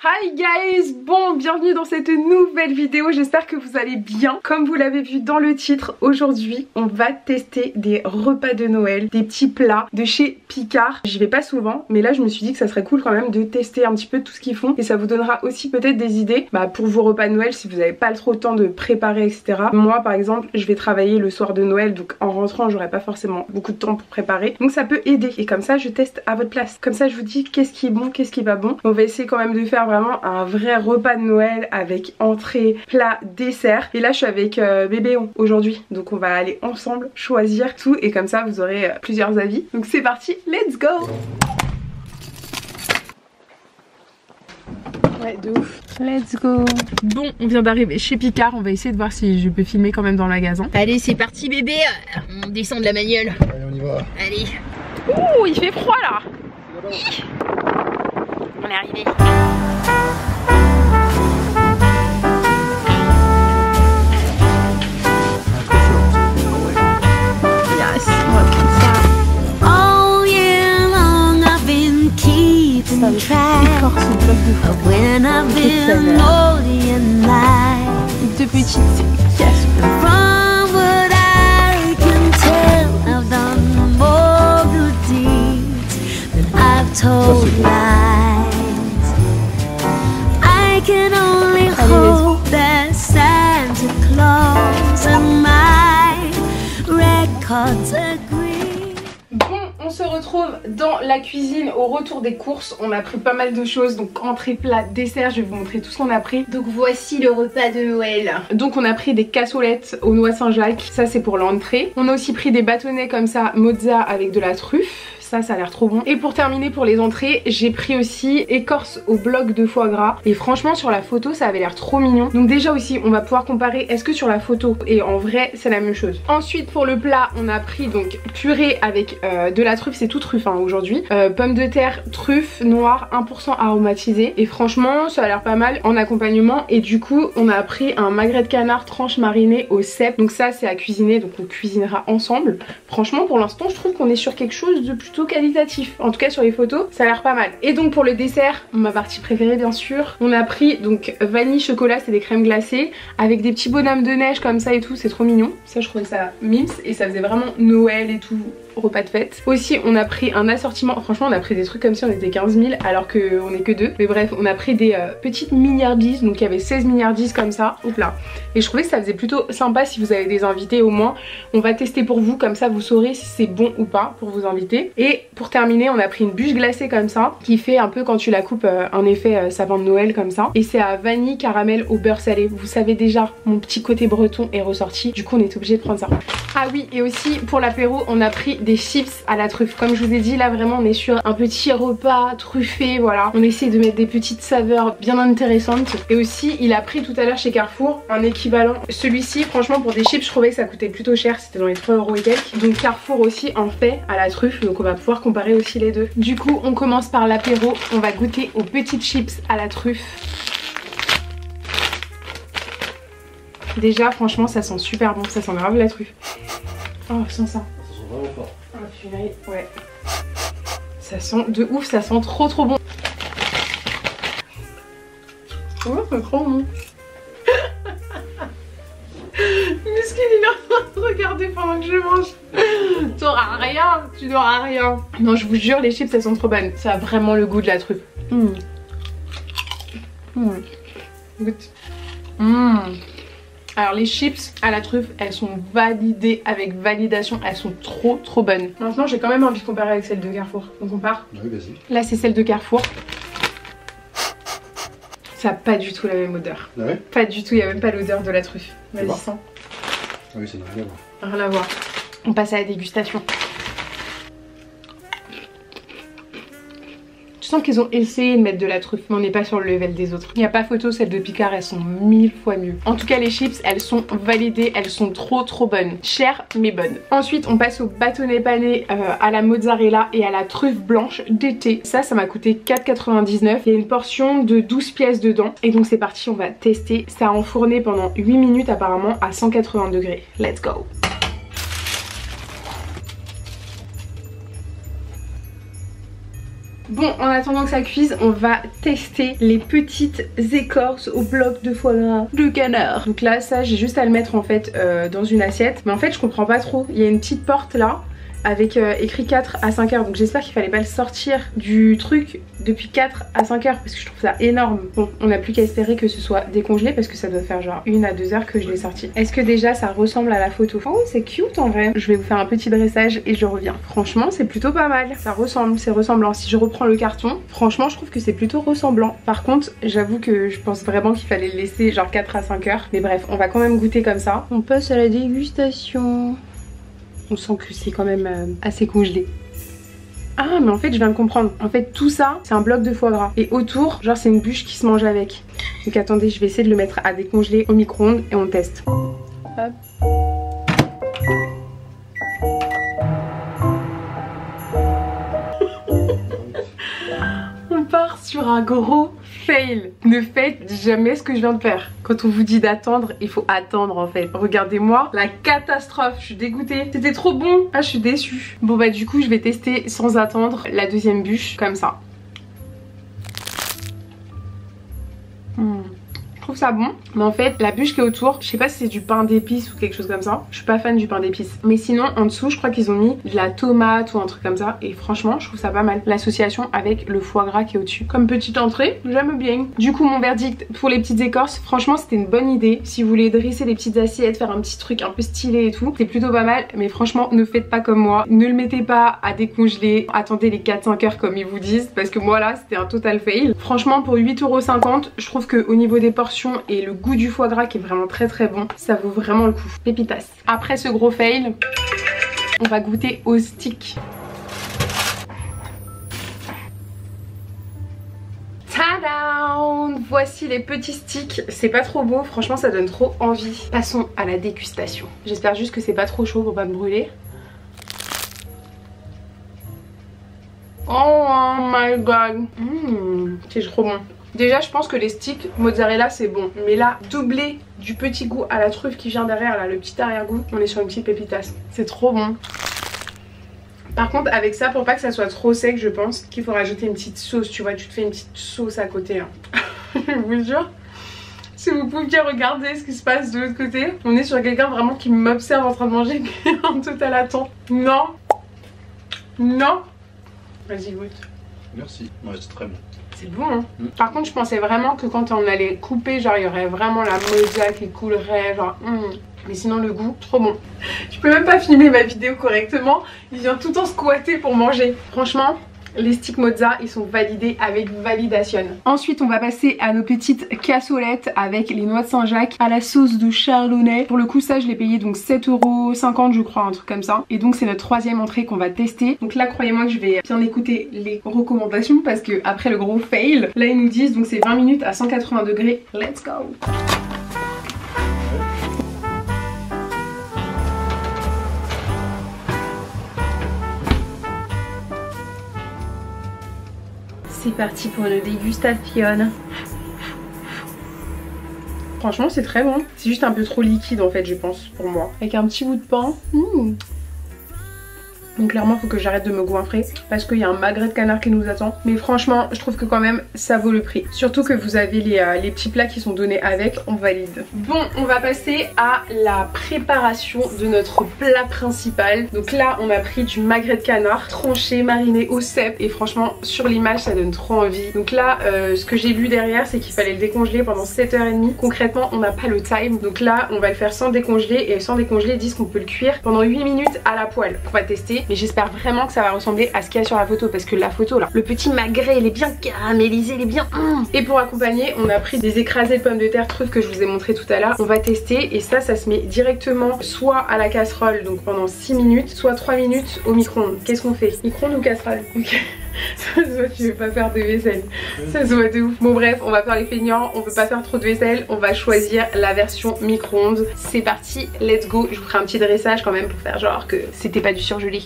Hi guys, bon, bienvenue dans cette nouvelle vidéo, j'espère que vous allez bien. Comme vous l'avez vu dans le titre, aujourd'hui on va tester des repas de Noël, des petits plats de chez Picard. J'y vais pas souvent, mais là je me suis dit que ça serait cool quand même de tester un petit peu tout ce qu'ils font. Et ça vous donnera aussi peut-être des idées pour vos repas de Noël si vous n'avez pas trop le temps de préparer, etc. Moi par exemple, je vais travailler le soir de Noël, donc en rentrant j'aurai pas forcément beaucoup de temps pour préparer. Donc ça peut aider, et comme ça je teste à votre place. Comme ça je vous dis qu'est-ce qui est bon, qu'est-ce qui est pas bon. On va essayer quand même de faire vraiment un vrai repas de Noël avec entrée, plat, dessert. Et là je suis avec bébé aujourd'hui, donc on va aller ensemble choisir tout et comme ça vous aurez plusieurs avis. Donc c'est parti, let's go. Ouais, de ouf. Let's go. Bon, on vient d'arriver chez Picard, on va essayer de voir si je peux filmer quand même dans le magasin. Allez, c'est parti bébé, on descend de la bagnole. Allez, on y va. Allez. Ouh, il fait froid là. On est arrivé. Yes, on va prendre ça. All year long I've been keeping track of when I've been naughty and light. Deux petites casses. From what I can tell, I've done more good deeds than I've told lies. I can only hope that Santa Claus and my records agree. Bon, on se retrouve dans la cuisine au retour des courses. On a pris pas mal de choses, donc entrée, plat, dessert. Je vais vous montrer tout ce qu'on a pris. Donc voici le repas de Noël. Donc on a pris des cassolettes aux noix Saint-Jacques, ça c'est pour l'entrée. On a aussi pris des bâtonnets comme ça, mozza avec de la truffe. Ça a l'air trop bon. Et pour terminer pour les entrées, j'ai pris aussi écorce au bloc de foie gras. Et franchement sur la photo ça avait l'air trop mignon. Donc déjà aussi on va pouvoir comparer est-ce que sur la photo et en vrai c'est la même chose. Ensuite pour le plat on a pris donc purée avec de la truffe, c'est tout truffe hein, aujourd'hui. Pommes de terre, truffe noire 1% aromatisée. Et franchement ça a l'air pas mal en accompagnement. Et du coup on a pris un magret de canard tranche marinée au cèpe. Donc ça c'est à cuisiner, donc on cuisinera ensemble. Franchement pour l'instant je trouve qu'on est sur quelque chose de plutôt qualitatif, en tout cas sur les photos ça a l'air pas mal. Et donc pour le dessert, ma partie préférée bien sûr, on a pris donc vanille chocolat, c'est des crèmes glacées avec des petits bonhommes de neige comme ça et tout, c'est trop mignon. Ça je trouvais ça mimes et ça faisait vraiment Noël et tout, repas de fête. Aussi on a pris un assortiment, franchement on a pris des trucs comme si on était 15 000 alors qu'on est que 2. Mais bref on a pris des petites mignardises, donc il y avait 16 mignardises comme ça, hop là. Et je trouvais que ça faisait plutôt sympa si vous avez des invités au moins. On va tester pour vous, comme ça vous saurez si c'est bon ou pas pour vos invités. Et pour terminer on a pris une bûche glacée comme ça, qui fait un peu quand tu la coupes un effet sapin de Noël comme ça. Et c'est à vanille caramel au beurre salé. Vous savez déjà mon petit côté breton est ressorti, du coup on est obligé de prendre ça. Ah oui, et aussi pour l'apéro on a pris des chips à la truffe. Comme je vous ai dit là vraiment on est sur un petit repas truffé, voilà. On essaie de mettre des petites saveurs bien intéressantes. Et aussi il a pris tout à l'heure chez Carrefour un équivalent. Celui-ci franchement pour des chips je trouvais que ça coûtait plutôt cher, c'était dans les 3 € et quelques. Donc Carrefour aussi en fait à la truffe, donc on va pouvoir comparer aussi les deux. Du coup on commence par l'apéro, on va goûter aux petites chips à la truffe. Déjà franchement ça sent super bon, ça sent grave la truffe. Oh je sens ça. Ça sent vraiment fort. Oh purée, ouais. Ça sent de ouf, ça sent trop bon. Oh c'est trop bon. Muskin il est en train de regarder pendant que je mange. T'auras rien, tu n'auras rien. Non je vous jure les chips elles sont trop bonnes. Ça a vraiment le goût de la truffe. Goûte. Alors les chips à la truffe elles sont validées avec validation, elles sont trop bonnes. Maintenant j'ai quand même envie de comparer avec celle de Carrefour. On compare. Oui vas-y. Là c'est celle de Carrefour. Ça n'a pas du tout la même odeur. Ah ouais? Pas du tout, il n'y a même pas l'odeur de la truffe. Vas-y sens. Ah oui ça n'a rien à voir. Rien à voir. On passe à la dégustation. Je sens qu'ils ont essayé de mettre de la truffe, mais on n'est pas sur le level des autres. Il n'y a pas photo, celles de Picard, elles sont 1000 fois mieux. En tout cas, les chips, elles sont validées, elles sont trop bonnes. Chères, mais bonnes. Ensuite, on passe au bâtonnet pané à la mozzarella et à la truffe blanche d'été. Ça m'a coûté 4,99. Il y a une portion de 12 pièces dedans. Et donc c'est parti, on va tester. Ça a enfourné pendant 8 minutes apparemment à 180 degrés. Let's go! Bon, en attendant que ça cuise, on va tester les petites écorces au bloc de foie gras de canard. Donc là, ça, j'ai juste à le mettre en fait dans une assiette. Mais en fait, je comprends pas trop. Il y a une petite porte là avec écrit 4 à 5 heures. Donc j'espère qu'il fallait pas le sortir du truc depuis 4 à 5 heures parce que je trouve ça énorme. Bon, on n'a plus qu'à espérer que ce soit décongelé parce que ça doit faire genre 1 à 2 heures que je l'ai sorti. Est-ce que déjà ça ressemble à la photo? Oh, c'est cute en vrai. Je vais vous faire un petit dressage et je reviens. Franchement, c'est plutôt pas mal. Ça ressemble, c'est ressemblant. Si je reprends le carton, franchement, je trouve que c'est plutôt ressemblant. Par contre, j'avoue que je pense vraiment qu'il fallait le laisser genre 4 à 5 heures. Mais bref, on va quand même goûter comme ça. On passe à la dégustation. On sent que c'est quand même assez congelé. Ah mais en fait je viens de comprendre. En fait tout ça c'est un bloc de foie gras. Et autour genre c'est une bûche qui se mange avec. Donc attendez, je vais essayer de le mettre à décongeler au micro-ondes et on teste. Hop. On part sur un gros fail. Ne faites jamais ce que je viens de faire. Quand on vous dit d'attendre, il faut attendre en fait. Regardez-moi, la catastrophe, je suis dégoûtée. C'était trop bon. Ah, je suis déçue. Bon bah du coup, je vais tester sans attendre la deuxième bûche, comme ça. Je trouve ça bon, mais en fait la bûche qui est autour, je sais pas si c'est du pain d'épices ou quelque chose comme ça. Je suis pas fan du pain d'épices, mais sinon en dessous je crois qu'ils ont mis de la tomate ou un truc comme ça. Et franchement je trouve ça pas mal, l'association avec le foie gras qui est au dessus. Comme petite entrée, j'aime bien. Du coup mon verdict pour les petites écorces, franchement c'était une bonne idée. Si vous voulez dresser des petites assiettes, faire un petit truc un peu stylé et tout, c'est plutôt pas mal. Mais franchement ne faites pas comme moi, ne le mettez pas à décongeler, attendez les 4-5 heures comme ils vous disent, parce que moi là c'était un total fail. Franchement pour 8,50 €, je trouve que au niveau des portions et le goût du foie gras qui est vraiment très très bon, ça vaut vraiment le coup. Pépitas. Après ce gros fail, on va goûter au stick. Tadam! Voici les petits sticks. C'est pas trop beau, franchement ça donne trop envie. Passons à la dégustation. J'espère juste que c'est pas trop chaud pour pas me brûler. Oh my god, c'est trop bon. Déjà je pense que les sticks mozzarella c'est bon, mais là doublé du petit goût à la truffe qui vient derrière là, le petit arrière-goût, on est sur une petite pépitas. C'est trop bon. Par contre avec ça, pour pas que ça soit trop sec, je pense qu'il faut rajouter une petite sauce, tu vois, tu te fais une petite sauce à côté hein. Je vous jure, si vous pouviez regarder ce qui se passe de l'autre côté, on est sur quelqu'un vraiment qui m'observe en train de manger en totale attente. Non, non. Vas-y goûte. Merci, ouais c'est très bon. C'est bon hein. Par contre je pensais vraiment que quand on allait couper, genre il y aurait vraiment la mozza qui coulerait, genre mais sinon le goût, trop bon. Je peux même pas filmer ma vidéo correctement, il vient tout le temps squatter pour manger. Franchement, les sticks mozza ils sont validés avec validation. Ensuite on va passer à nos petites cassolettes avec les noix de Saint-Jacques à la sauce de chardonnay. Pour le coup ça je l'ai payé donc 7,50 € je crois, un truc comme ça. Et donc c'est notre troisième entrée qu'on va tester. Donc là croyez-moi que je vais bien écouter les recommandations parce que après le gros fail, là ils nous disent donc c'est 20 minutes à 180 degrés. Let's go! C'est parti pour une dégustation. Franchement c'est très bon. C'est juste un peu trop liquide en fait je pense pour moi. Avec un petit bout de pain. Donc clairement faut que j'arrête de me goinfrer parce qu'il y a un magret de canard qui nous attend. Mais franchement je trouve que quand même ça vaut le prix. Surtout que vous avez les petits plats qui sont donnés avec, on valide. Bon on va passer à la préparation de notre plat principal. Donc là on a pris du magret de canard tranché, mariné au cèpe. Et franchement sur l'image ça donne trop envie. Donc là ce que j'ai lu derrière c'est qu'il fallait le décongeler pendant 7h30. Concrètement on n'a pas le time. Donc là on va le faire sans décongeler. Et sans décongeler ils disent qu'on peut le cuire pendant 8 minutes à la poêle. On va tester. Mais j'espère vraiment que ça va ressembler à ce qu'il y a sur la photo. Parce que la photo là, le petit magret il est bien caramélisé, il est bien... Et pour accompagner on a pris des écrasés de pommes de terre truffes que je vous ai montré tout à l'heure. On va tester et ça se met directement soit à la casserole donc pendant 6 minutes, soit 3 minutes au micro-ondes. Qu'est-ce qu'on fait? Micro-ondes ou casserole? Ok. Ça se voit, tu veux pas faire de vaisselle. Ça se voit de ouf. Bon bref, on va faire les feignants, on veut pas faire trop de vaisselle. On va choisir la version micro-ondes. C'est parti, let's go. Je vous ferai un petit dressage quand même pour faire genre que c'était pas du surgelé.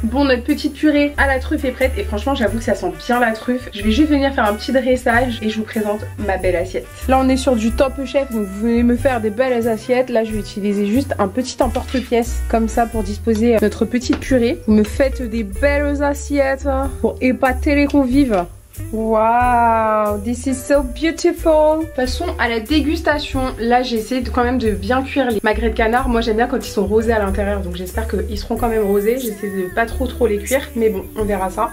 Bon, notre petite purée à la truffe est prête et franchement j'avoue que ça sent bien la truffe. Je vais juste venir faire un petit dressage et je vous présente ma belle assiette. Là on est sur du Top Chef, donc vous venez me faire des belles assiettes. Là je vais utiliser juste un petit emporte-pièce comme ça pour disposer notre petite purée. Vous me faites des belles assiettes pour épater les convives. Wow, this is so beautiful. Passons à la dégustation. Là j'ai essayé quand même de bien cuire les magrets de canard. Moi j'aime bien quand ils sont rosés à l'intérieur, donc j'espère qu'ils seront quand même rosés. J'essaie de pas trop les cuire, mais bon on verra ça.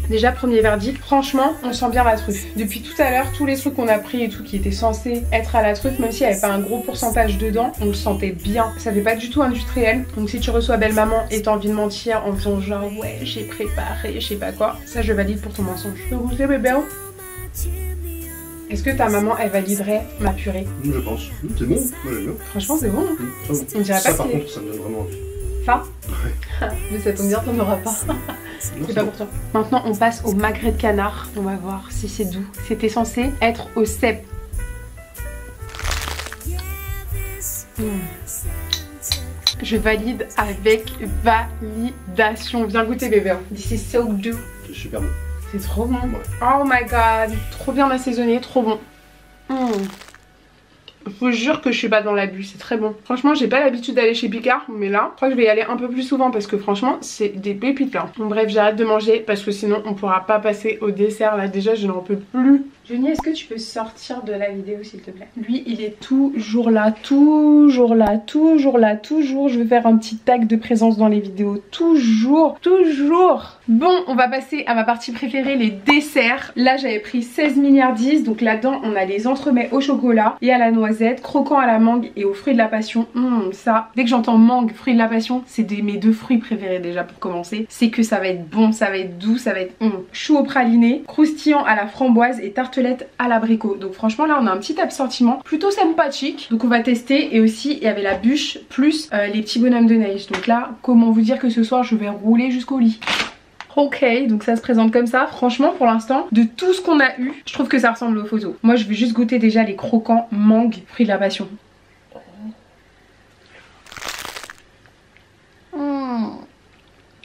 Déjà premier verdict, franchement on sent bien la truffe. Depuis tout à l'heure, tous les trucs qu'on a pris et tout qui étaient censés être à la truffe, même s'il n'y avait pas un gros pourcentage dedans, on le sentait bien. Ça fait pas du tout industriel. Donc si tu reçois belle maman et t'as envie de mentir en faisant genre ouais j'ai préparé je sais pas quoi, ça je valide pour ton mensonge. Tu veux goûter bébé? Est-ce que ta maman elle validerait ma purée? Je pense. C'est bon, moi j'aime bien. Franchement c'est bon. Bon. On dirait ça pas par que contre ça me donne vraiment envie. ça. Ouais. Mais ça tombe bien, t'en auras pas. C'est pas pour toi. Maintenant on passe au magret de canard. On va voir si c'est doux. C'était censé être au cèpe. Je valide avec validation. Viens goûter bébé. This is so doux. C'est super bon. C'est trop bon. Ouais. Oh my god. Trop bien assaisonné, trop bon. Je vous jure que je suis pas dans l'abus, c'est très bon. Franchement j'ai pas l'habitude d'aller chez Picard, mais là je crois que je vais y aller un peu plus souvent parce que franchement c'est des pépites là. Bon bref, j'arrête de manger parce que sinon on pourra pas passer au dessert. Là déjà je n'en peux plus. Jenny, est-ce que tu peux sortir de la vidéo s'il te plaît? Lui il est toujours là, toujours là, toujours là, toujours. Je veux faire un petit tag de présence dans les vidéos, toujours, toujours. Bon, on va passer à ma partie préférée, les desserts. Là j'avais pris 16 milliardises, donc là-dedans on a les entremets au chocolat et à la noisette, croquant à la mangue et aux fruits de la passion. Ça, dès que j'entends mangue, fruits de la passion, c'est mes deux fruits préférés déjà pour commencer. C'est que ça va être bon, ça va être doux, ça va être chou au praliné, croustillant à la framboise et tartelette à l'abricot. Donc franchement là on a un petit assortiment plutôt sympathique. Donc on va tester. Et aussi il y avait la bûche plus les petits bonhommes de neige. Donc là comment vous dire que ce soir je vais rouler jusqu'au lit. Ok, donc ça se présente comme ça. Franchement pour l'instant de tout ce qu'on a eu, je trouve que ça ressemble aux photos. Moi je vais juste goûter déjà les croquants mangue fruits de la passion.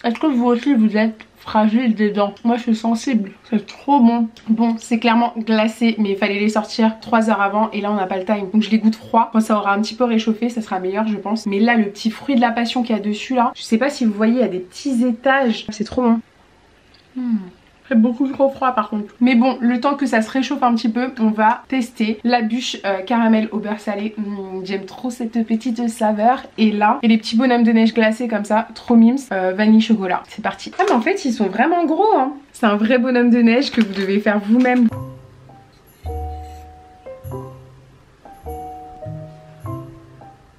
Est-ce que vous aussi vous êtes fragile des dents? Moi je suis sensible, c'est trop bon. Bon c'est clairement glacé mais il fallait les sortir 3 heures avant et là on n'a pas le time. Donc je les goûte froid, quand ça aura un petit peu réchauffé ça sera meilleur je pense. Mais là le petit fruit de la passion qu'il y a dessus là, je sais pas si vous voyez il y a des petits étages, c'est trop bon. C'est beaucoup trop froid par contre. Mais bon, le temps que ça se réchauffe un petit peu, on va tester la bûche caramel au beurre salé. J'aime trop cette petite saveur. Et là, et les petits bonhommes de neige glacés comme ça, trop mimes, vanille chocolat. C'est parti. Ah mais en fait ils sont vraiment gros hein. C'est un vrai bonhomme de neige que vous devez faire vous-même.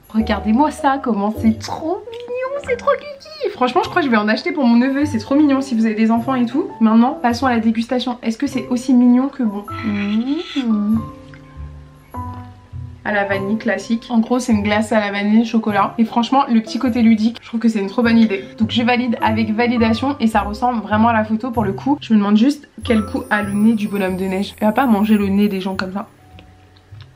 Regardez-moi ça, comment c'est trop mignon, c'est trop kiki. Franchement je crois que je vais en acheter pour mon neveu, c'est trop mignon si vous avez des enfants et tout. Maintenant passons à la dégustation. Est-ce que c'est aussi mignon que bon? À la vanille classique. En gros c'est une glace à la vanille chocolat. Et franchement le petit côté ludique, je trouve que c'est une trop bonne idée. Donc je valide avec validation et ça ressemble vraiment à la photo pour le coup. Je me demande juste quel goût a le nez du bonhomme de neige. Il va pas manger le nez des gens comme ça.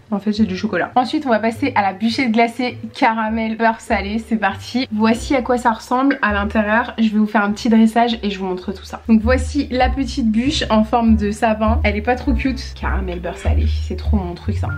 En fait c'est du chocolat. Ensuite on va passer à la bûchette glacée caramel beurre salé. C'est parti. Voici à quoi ça ressemble à l'intérieur. Je vais vous faire un petit dressage et je vous montre tout ça. Donc voici la petite bûche en forme de sapin. Elle est pas trop cute. Caramel beurre salé. C'est trop mon truc ça.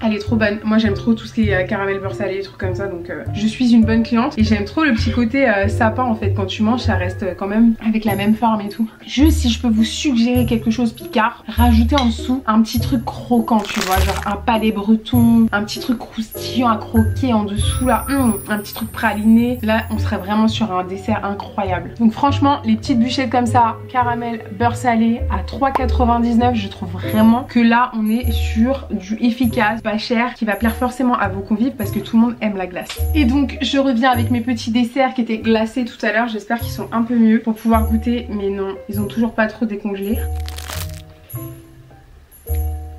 Elle est trop bonne. Moi j'aime trop tout ce qui est caramel beurre salé, des trucs comme ça. Donc je suis une bonne cliente. Et j'aime trop le petit côté sapin en fait. Quand tu manges ça reste quand même avec la même forme et tout. Juste si je peux vous suggérer quelque chose Picard, rajoutez en dessous un petit truc croquant tu vois. Genre un palais breton, un petit truc croustillant à croquer en dessous là. Un petit truc praliné. Là on serait vraiment sur un dessert incroyable. Donc franchement les petites bûchettes comme ça, caramel beurre salé à 3,99 €. Je trouve vraiment que là on est sur du efficace, pas cher, qui va plaire forcément à vos convives parce que tout le monde aime la glace. Et donc je reviens avec mes petits desserts qui étaient glacés tout à l'heure. J'espère qu'ils sont un peu mieux pour pouvoir goûter, mais non, ils ont toujours pas trop décongelé.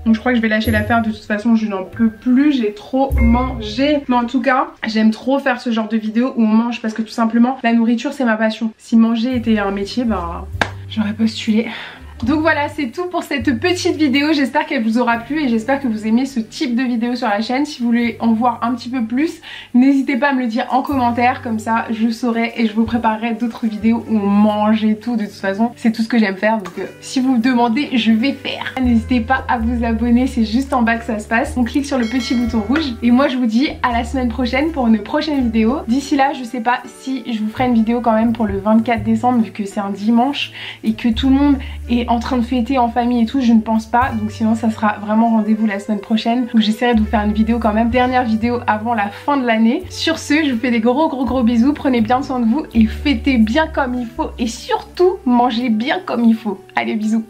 Donc je crois que je vais lâcher l'affaire, de toute façon je n'en peux plus, j'ai trop mangé. Mais en tout cas j'aime trop faire ce genre de vidéo où on mange parce que tout simplement la nourriture c'est ma passion. Si manger était un métier, bah j'aurais postulé. Donc voilà, c'est tout pour cette petite vidéo. J'espère qu'elle vous aura plu et j'espère que vous aimez ce type de vidéo sur la chaîne. Si vous voulez en voir un petit peu plus, n'hésitez pas à me le dire en commentaire, comme ça je saurai et je vous préparerai d'autres vidéos où on mange et tout. De toute façon, c'est tout ce que j'aime faire, donc si vous me demandez, je vais faire. N'hésitez pas à vous abonner, c'est juste en bas que ça se passe. On clique sur le petit bouton rouge et moi je vous dis à la semaine prochaine pour une prochaine vidéo. D'ici là, je sais pas si je vous ferai une vidéo quand même pour le 24 décembre vu que c'est un dimanche et que tout le monde est en train de fêter en famille et tout, je ne pense pas. Donc sinon ça sera vraiment rendez-vous la semaine prochaine. Donc j'essaierai de vous faire une vidéo quand même, dernière vidéo avant la fin de l'année. Sur ce, je vous fais des gros bisous, prenez bien soin de vous et fêtez bien comme il faut et surtout mangez bien comme il faut. Allez, bisous.